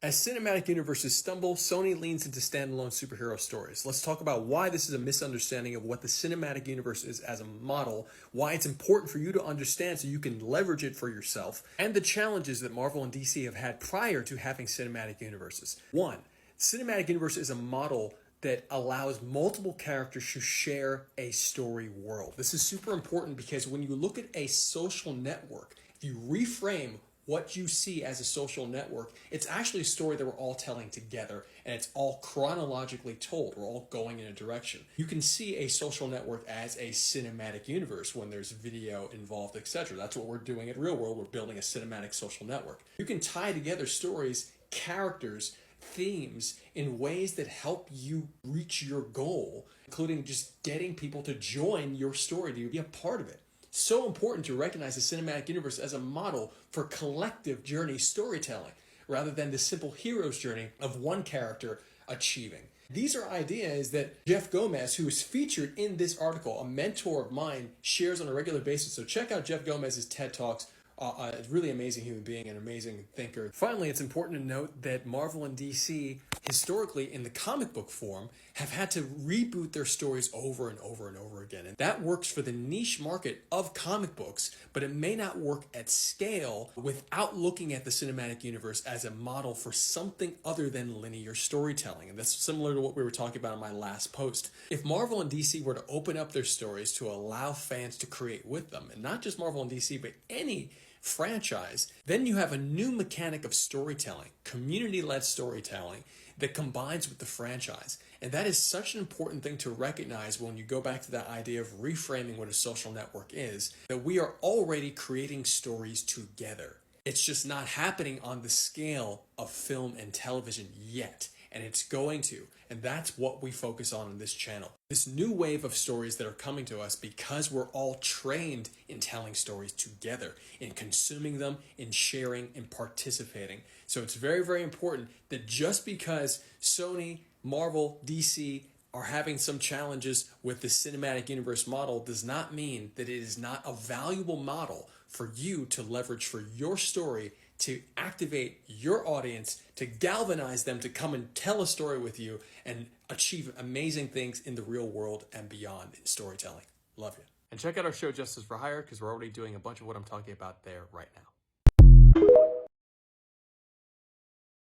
As cinematic universes stumble, Sony leans into standalone superhero stories. Let's talk about why this is a misunderstanding of what the cinematic universe is as a model, why it's important for you to understand so you can leverage it for yourself, and the challenges that Marvel and DC have had prior to having cinematic universes. 1. Cinematic universe is a model that allows multiple characters to share a story world. This is super important because when you look at a social network, if you reframe what you see as a social network, it's actually a story that we're all telling together, and it's all chronologically told. We're all going in a direction. You can see a social network as a cinematic universe when there's video involved, etc. That's what we're doing at ReelwUrld. We're building a cinematic social network. You can tie together stories, characters, themes in ways that help you reach your goal, including just getting people to join your story, to be a part of it. So important to recognize the cinematic universe as a model for collective journey storytelling, rather than the simple hero's journey of one character achieving. These are ideas that Jeff Gomez, who is featured in this article, a mentor of mine, shares on a regular basis. So check out Jeff Gomez's TED Talks. A really amazing human being, an amazing thinker. Finally, it's important to note that Marvel and DC, historically in the comic book form, have had to reboot their stories over and over and over again. And that works for the niche market of comic books, but it may not work at scale without looking at the cinematic universe as a model for something other than linear storytelling. And that's similar to what we were talking about in my last post. If Marvel and DC were to open up their stories to allow fans to create with them, and not just Marvel and DC, but any franchise, then you have a new mechanic of storytelling, community-led storytelling that combines with the franchise. And that is such an important thing to recognize when you go back to that idea of reframing what a social network is, that we are already creating stories together. It's just not happening on the scale of film and television yet. And it's going to. And that's what we focus on this channel. This new wave of stories that are coming to us because we're all trained in telling stories together, in consuming them, in sharing, in participating. So it's very, very important that just because Sony, Marvel, DC are having some challenges with the cinematic universe model does not mean that it is not a valuable model for you to leverage for your story, to activate your audience, to galvanize them to come and tell a story with you and achieve amazing things in the real world and beyond in storytelling. Love you. And check out our show Justice for Hire, because we're already doing a bunch of what I'm talking about there right now.